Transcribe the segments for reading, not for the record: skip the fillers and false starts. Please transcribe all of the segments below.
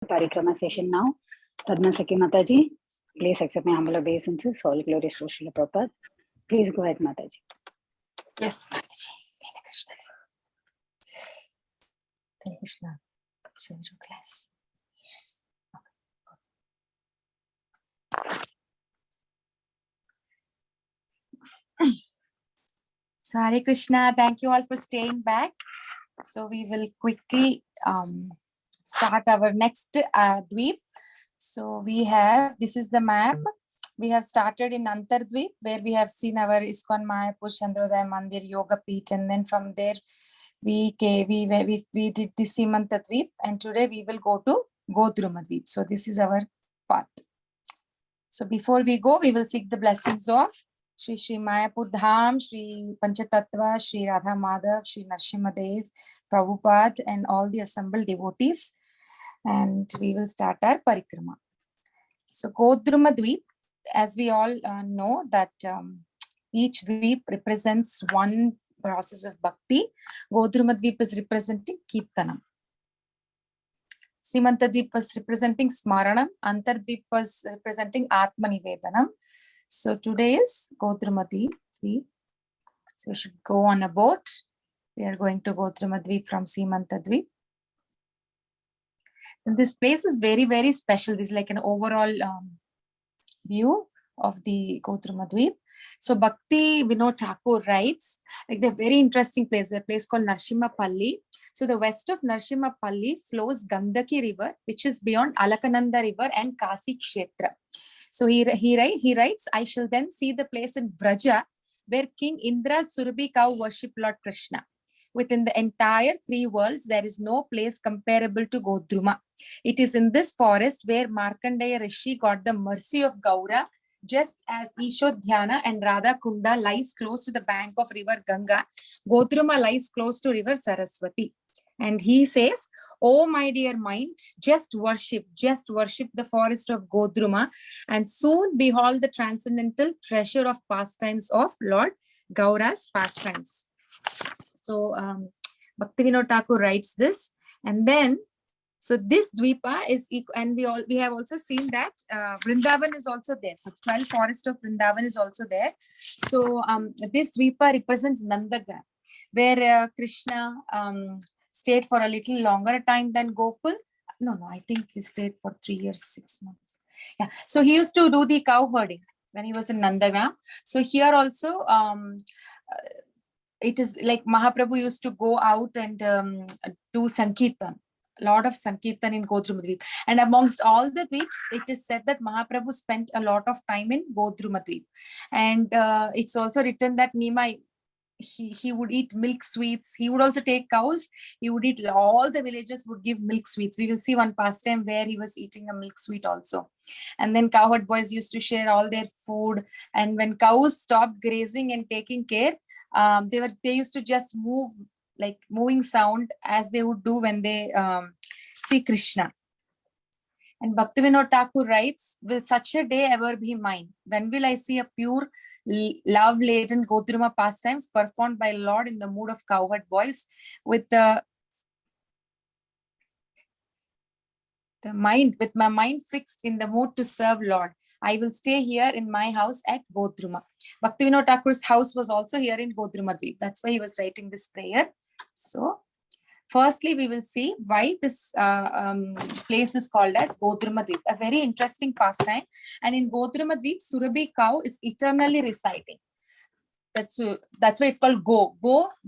parikrama session now. Padmasakhi Mataji, please accept my humble obeisances. All glory to Srila Prabhupada. Please go ahead, Mataji. Yes, Mataji. Hare Krishna. Hare Krishna. Shall we do class? Yes. Okay. So Hare Krishna, thank you all for staying back. So we will quickly start our next Dvip. So we have, this is the map. We have started in Navadvip, where we have seen our ISKCON Mayapur Chandrodaya Mandir Yoga Peeth, and then from there we did the Simantadvip, and today we will go to Godrumadvip. So this is our path. So before we go, we will seek the blessings of Shri Mayapur Dham, Shri Panchatattva, Shri Radha Madhav, Shri Narsimhadev, Prabhupada, and all the assembled devotees. And we will start our parikrama. So Godrumadvip, as we all know that each dvip represents one process of bhakti. Godrumadvip is representing Kirtanam. Simantadvip was representing Smaranam. Antardvip was representing Atma Nivedanam. So today is Godrumadvip. So we should go on a boat. We are going to Godrumadvip from Simantadvip. And this place is very, very special. This is like an overall view of the Godrumadvip. So Bhakti Vinod Thakur writes, like the very interesting place, a place called Narsimhapalli. So the west of Narsimhapalli flows Gandaki river, which is beyond Alakananda river and Kasi Kshetra. So he writes, I shall then see the place in Vraja, where King Indra's Surabhi cow worship Lord Krishna. Within the entire three worlds, there is no place comparable to Godruma. It is in this forest where Markandeya Rishi got the mercy of Gaura, just as Ishodhyana and Radha Kunda lies close to the bank of river Ganga, Godruma lies close to river Saraswati. And he says, oh my dear mind, just worship the forest of Godruma, and soon behold the transcendental treasure of pastimes of Lord Gaura's pastimes. So Bhaktivinoda Thakur writes this, and then so this dvipa is, and we have also seen that Vrindavan is also there. So 12 forest of Vrindavan is also there. So this dvipa represents Nandagram, where Krishna stayed for a little longer time than Gokul. No, I think he stayed for 3 years, 6 months. Yeah. So he used to do the cow herding when he was in Nandagram. So here also, it is like Mahaprabhu used to go out and do Sankirtan, a lot of Sankirtan in Godrumadvip. And amongst all the dvips, it is said that Mahaprabhu spent a lot of time in Godrumadvip. And it's also written that Nimai, he would eat milk sweets. He would also take cows. He would eat, all the villages would give milk sweets. We will see one pastime where he was eating a milk sweet also. And then cowherd boys used to share all their food. And when cows stopped grazing and taking care, they used to just move, like moving sound, as they would do when they see Krishna. And Bhaktivinoda Thakur writes, will such a day ever be mine? When will I see a pure, love-laden Godruma pastimes performed by Lord in the mood of cowherd boys, with my mind fixed in the mood to serve Lord? I will stay here in my house at Godruma. Bhaktivinoda Thakur's house was also here in Godrumadvip. That's why he was writing this prayer. So, firstly, we will see why this place is called as Godrumadvip, a very interesting pastime. And in Godrumadvip, Surabhi cow is eternally residing. That's why it's called Go.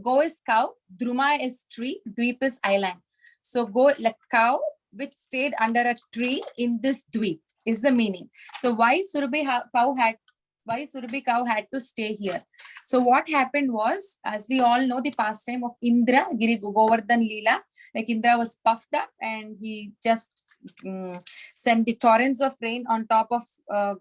Go is cow, Druma is tree, Dvip is island. So Go, like cow which stayed under a tree in this Dvip is the meaning. So why Surabhi cow had to stay here? So what happened was, as we all know, the pastime of Indra, Giri Govardhan Leela, like Indra was puffed up and he just sent the torrents of rain on top of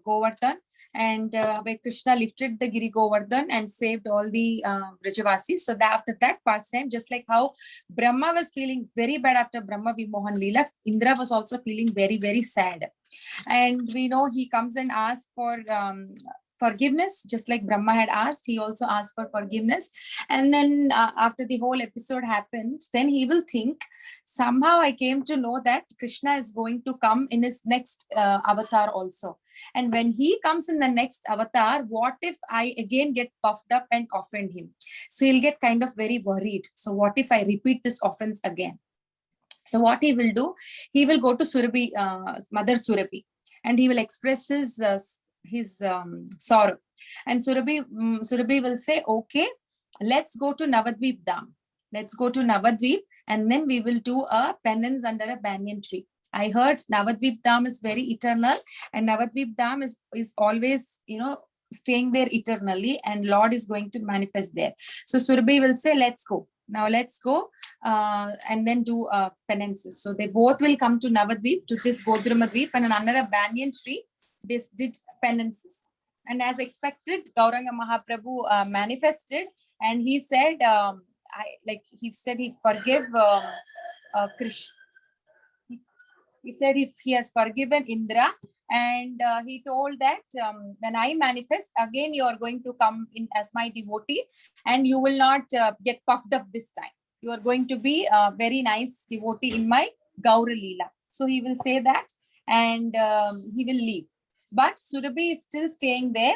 Govardhan, and where Krishna lifted the Giri Govardhan and saved all the Vrajavasis. So that after that pastime, just like how Brahma was feeling very bad after Brahma Vimohan Leela, Indra was also feeling very, very sad. And we know he comes and asks for forgiveness, just like Brahma had asked. He also asked for forgiveness. And then after the whole episode happened, then he will think, somehow I came to know that Krishna is going to come in his next avatar also. And when he comes in the next avatar, what if I again get puffed up and offend him? So he'll get kind of very worried. So what if I repeat this offense again? So what he will do, he will go to Surabhi, Mother Surabhi, and he will express his sorrow. And Surabhi will say, okay, let's go to Navadvip Dham. Let's go to Navadvip, and then we will do a penance under a banyan tree. I heard Navadvip Dham is very eternal, and Navadvip Dham is always, staying there eternally, and Lord is going to manifest there. So Surabhi will say, let's go. Now let's go and then do penances. So they both will come to Navadvip, to this Godramadvip, and under a banyan tree, they did penances. And as expected, Gauranga Mahaprabhu manifested, and he said, he forgive Krishna. He said if he has forgiven Indra, and he told that when I manifest, again you are going to come in as my devotee, and you will not get puffed up this time. You are going to be a very nice devotee in my Gaura Leela. So he will say that, and he will leave. But Surabhi is still staying there,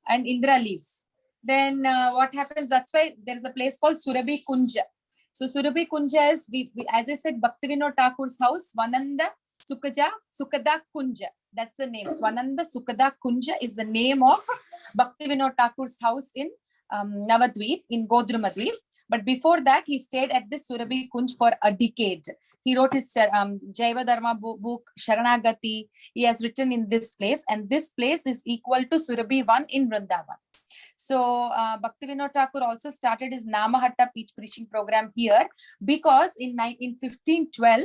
and Indra leaves. Then what happens? That's why there is a place called Surabhi Kunja. So Surabhi Kunja is, as I said, Bhaktivinoda Thakur's house, Swananda Sukada Kunja. That's the name. Swananda Sukada Kunja is the name of Bhaktivinoda Thakur's house in Navadvip, in Godramadvip. But before that, he stayed at this Surabhi Kunj for a decade. He wrote his Jaiva Dharma book, Sharanagati. He has written in this place, and this place is equal to Surabhi 1 in Vrindavan. So Bhaktivinoda Thakur also started his Namahatta preaching program here, because in 1512,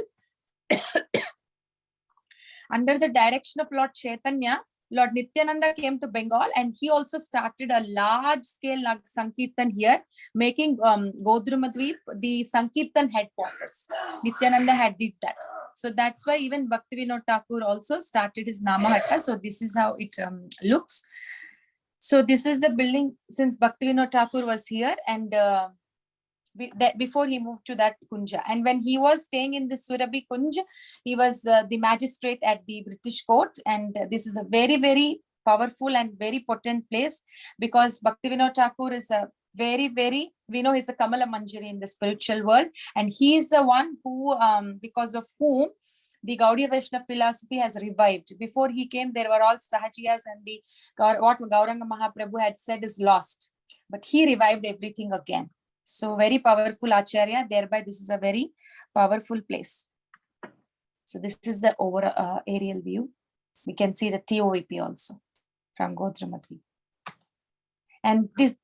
under the direction of Lord Chaitanya, Lord Nityananda came to Bengal, and he also started a large-scale Sankirtan here, making Godramadvip the Sankirtan headquarters. Nityananda had did that. So that's why even Bhaktivinoda Thakur also started his Namahatta. So this is how it looks. So this is the building since Bhaktivinoda Thakur was here, and before he moved to that Kunja. And when he was staying in the Surabhi Kunj, he was the magistrate at the British court. And this is a very, very powerful and very potent place, because Bhaktivinoda Thakur is a very, very, we know he's a Kamala Manjari in the spiritual world. And he is the one who, because of whom the Gaudiya Vaishnava philosophy has revived. Before he came, there were all Sahajiyas, and what Gauranga Mahaprabhu had said is lost. But he revived everything again. So very powerful Acharya. Thereby, this is a very powerful place. So this is the overall aerial view. We can see the TOVP also from Godramadvip. And the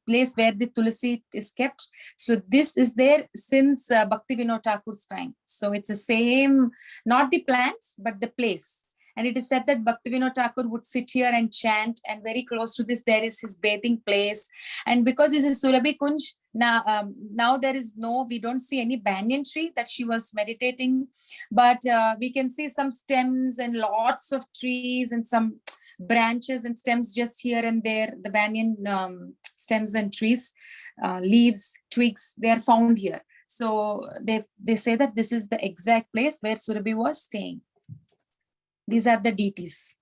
place where the Tulasi is kept. So this is there since Bhaktivinoda Thakur's time. So it's the same, not the plant, but the place. And it is said that Bhaktivinoda Thakur would sit here and chant, and very close to this, there is his bathing place. And because this is Surabhi Kunj, now there is we don't see any banyan tree that she was meditating, but we can see some stems and lots of trees and some branches and stems just here and there. The banyan stems and trees, leaves, twigs, they are found here. So they say that this is the exact place where Surabhi was staying. These are the deities.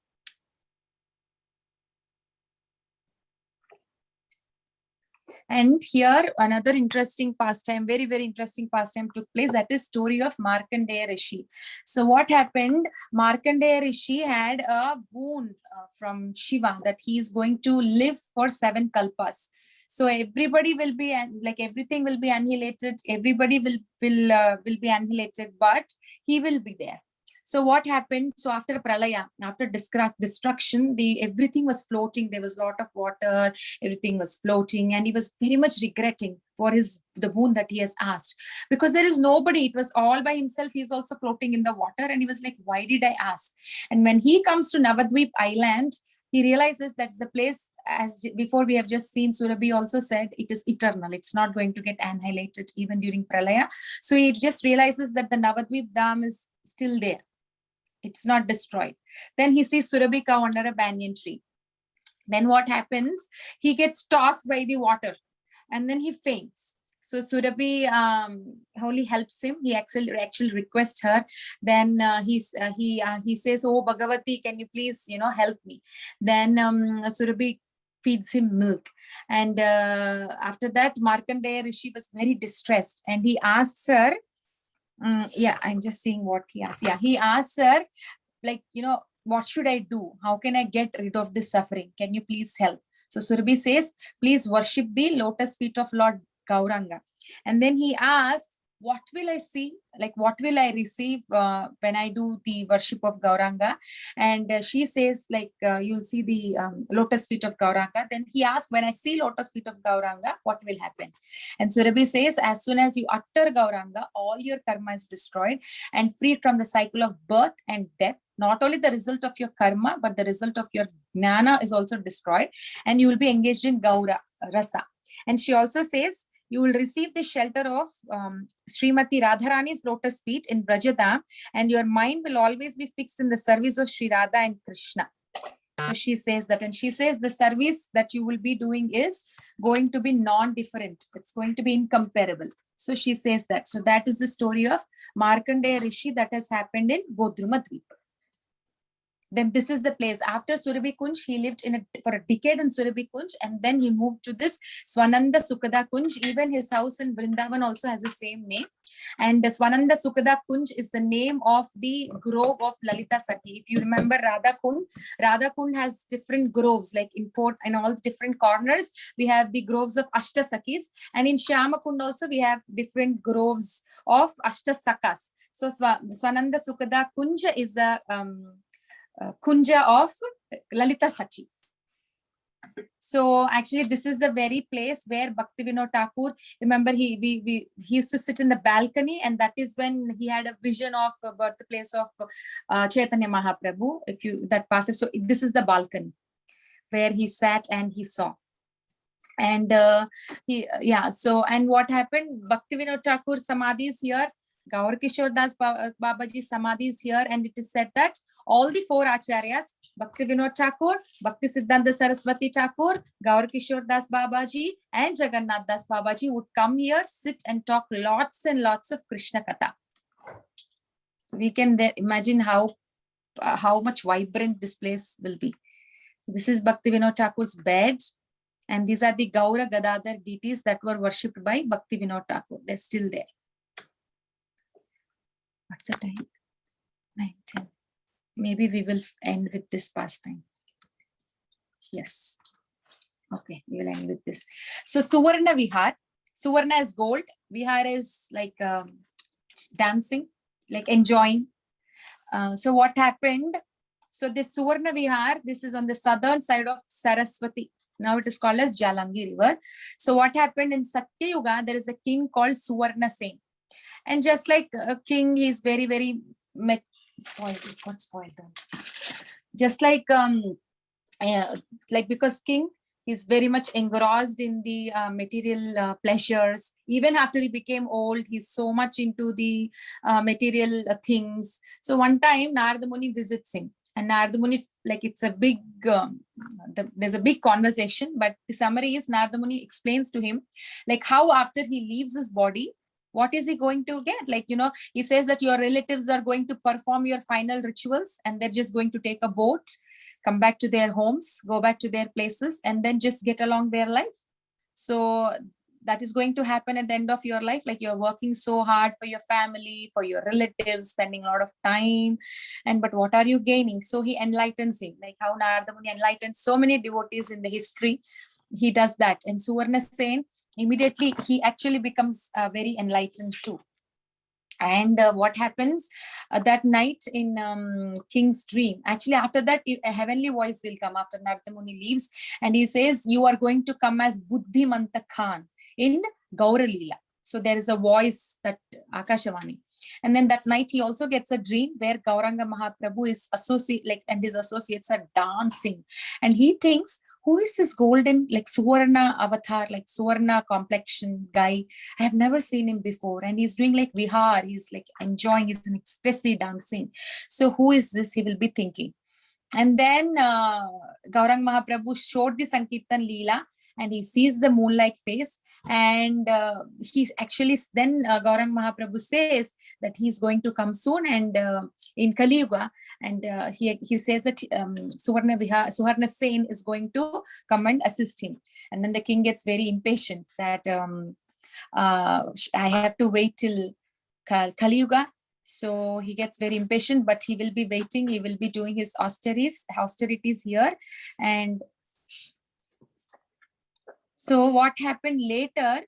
And here another interesting pastime, very, very interesting pastime took place. That is story of Markandeya Rishi. So what happened? Markandeya Rishi had a boon from Shiva that he is going to live for 7 kalpas. So everybody will be everything will be annihilated. Everybody will be annihilated, but he will be there. So what happened? So after Pralaya, after destruction, everything was floating. There was a lot of water. Everything was floating, and he was very much regretting for the boon that he has asked, because there is nobody. It was all by himself. He's also floating in the water, and he was like, "Why did I ask?" And when he comes to Navadvip Island, he realizes that's the place. As before, we have just seen, Surabhi also said it is eternal. It's not going to get annihilated even during Pralaya. So he just realizes that the Navadvip Dham is still there. It's not destroyed. Then he sees Surabhi cow under a banyan tree. Then what happens? He gets tossed by the water and then he faints. So Surabhi only helps him. He actually requests her. Then he says, "Oh Bhagavati, can you please help me?" Then Surabhi feeds him milk, and after that Markandeya Rishi was very distressed, and he asks her. Yeah, I'm just seeing what he asks. Yeah, he asks her, like, what should I do? How can I get rid of this suffering? Can you please help? So Surabhi says, please worship the lotus feet of Lord Gauranga. And then he asks, what will I see? Like, what will I receive when I do the worship of Gauranga? And she says, like, you'll see the lotus feet of Gauranga. Then he asks, when I see lotus feet of Gauranga, what will happen? And Surabhi says, as soon as you utter Gauranga, all your karma is destroyed and freed from the cycle of birth and death. Not only the result of your karma, but the result of your jnana is also destroyed, and you will be engaged in Gaura Rasa. And she also says, you will receive the shelter of Srimati Radharani's lotus feet in Brajadam, and your mind will always be fixed in the service of Sri Radha and Krishna. So she says that, and she says the service that you will be doing is going to be non-different. It's going to be incomparable. So she says that. So that is the story of Markandeya Rishi that has happened in Godrumadvip. Then this is the place. After Surabhi Kunj, he lived for a decade in Surabhi Kunj, and then he moved to this Swananda Sukada Kunj. Even his house in Vrindavan also has the same name. And the Swananda Sukada Kunj is the name of the grove of Lalita Sakhi. If you remember Radha Kund has different groves, like in all different corners, we have the groves of Ashta Sakhis. And in Shyama Kund also, we have different groves of Ashta Sakas. So Swananda Sukada Kunja is a Kunja of Lalita Sakhi. So actually, this is the very place where Bhaktivinoda Thakur, remember, he used to sit in the balcony, and that is when he had a vision of birthplace of Chaitanya Mahaprabhu. That passage, so this is the balcony where he sat and he saw. And and what happened? Bhaktivinoda Thakur Samadhi is here. Gaur Kishore Das Babaji Samadhi is here, and it is said that all the four acharyas, Bhaktivinoda Thakur, Bhakti Siddhanta Saraswati Thakur, Gaur Kishore Das Babaji, and Jagannath Das Babaji would come here, sit and talk lots and lots of Krishna Katha. So we can imagine how much vibrant this place will be. So this is Bhaktivinoda Thakur's bed, and these are the Gaura Gadadhar deities that were worshipped by Bhaktivinoda Thakur. They're still there. What's the time? 9:10. Maybe we will end with this pastime. Yes. Okay, we will end with this. So Suvarna Vihar. Suvarna is gold. Vihar is like dancing, like enjoying. So what happened? So this Suvarna Vihar, this is on the southern side of Saraswati. Now it is called as Jalangi River. So what happened in Satya Yuga, there is a king called Suvarna Sen. And just like a king, he's very, very spoiled. Just like because king, he's very much engrossed in the material pleasures. Even after he became old, he's so much into the material things. So one time Narada Muni visits him, and Narada Muni, like, it's a big there's a big conversation, but the summary is Narada Muni explains to him like how after he leaves his body, what is he going to get? Like, he says that your relatives are going to perform your final rituals, and they're just going to take a boat, come back to their homes, go back to their places, and then just get along their life. So that is going to happen at the end of your life. Like, you're working so hard for your family, for your relatives, spending a lot of time. But what are you gaining? So he enlightens him, like how Narada Muni enlightened so many devotees in the history. He does that. And Suvarna Sen, immediately he actually becomes very enlightened too. And what happens that night in king's dream, actually after that a heavenly voice will come after Narada Muni leaves, and he says, you are going to come as Buddhimanta Khan in Gaura Leela. So there is a voice, that Akashavani. And then that night he also gets a dream where Gauranga Mahaprabhu is and his associates are dancing, and he thinks, who is this golden, like Suvarna avatar, like Suvarna complexion guy? I have never seen him before. And he's doing like vihar. He's like enjoying, he's in ecstasy dancing. So who is this? He will be thinking. And then Gaurang Mahaprabhu showed the Sankirtan Leela, and he sees the moon-like face, and he's actually then Gaurang Mahaprabhu says that he's going to come soon, and in Kali Yuga, and he says that Suvarna Sen is going to come and assist him. And then the king gets very impatient that I have to wait till Kali Yuga. So he gets very impatient, but he will be waiting. He will be doing his austerities here. And so what happened later,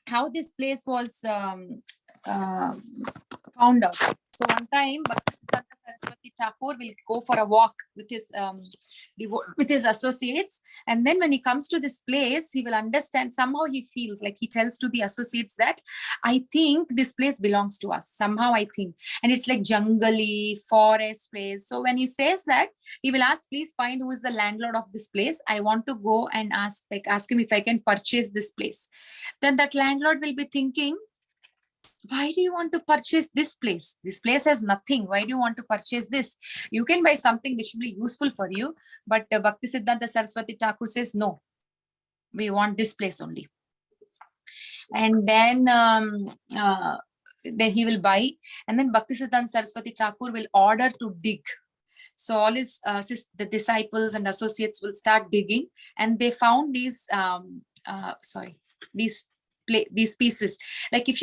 how this place was found out. So one time, Bhaktisiddhanta Saraswati Thakur will go for a walk with his associates, and then when he comes to this place, he will understand. Somehow he feels like he tells to the associates that I think this place belongs to us. Somehow I think, and it's like jungly forest place. So when he says that, he will ask, please find who is the landlord of this place. I want to go and ask him if I can purchase this place. Then that landlord will be thinking, why do you want to purchase this place? This place has nothing. Why do you want to purchase this? You can buy something which will be useful for you. But Bhaktisiddhanta Saraswati Thakur says, no, we want this place only. And then he will buy. And then Bhaktisiddhanta Saraswati Thakur will order to dig. So all the disciples and associates will start digging. And they found these pieces. Like if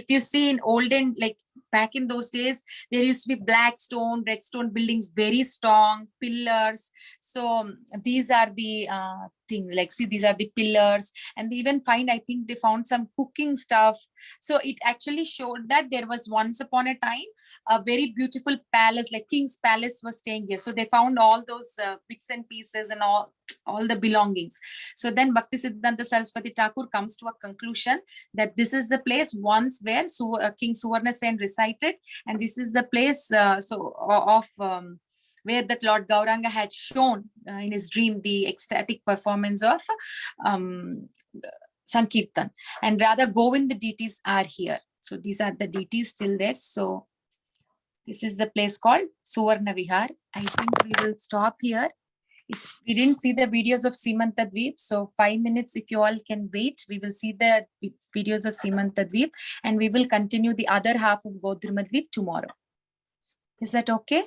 you see in olden, like back in those days, there used to be black stone, red stone buildings, very strong pillars. So these are the things, like see, these are the pillars. And they even I think they found some cooking stuff. So it actually showed that there was once upon a time a very beautiful palace, like King's Palace was staying there. So they found all those bits and pieces and all the belongings. So then Bhaktisiddhanta Saraswati Thakur comes to a conclusion that this is the place once where King Suvarna Sen recited, and this is the place where that Lord Gauranga had shown in his dream the ecstatic performance of Sankirtan. And rather Govind, the deities are here. So these are the deities still there. So this is the place called Suvarna Vihar. I think we will stop here. We didn't see the videos of Navadvip, so 5 minutes, if you all can wait, we will see the videos of Navadvip, and we will continue the other half of Navadvip tomorrow. Is that okay?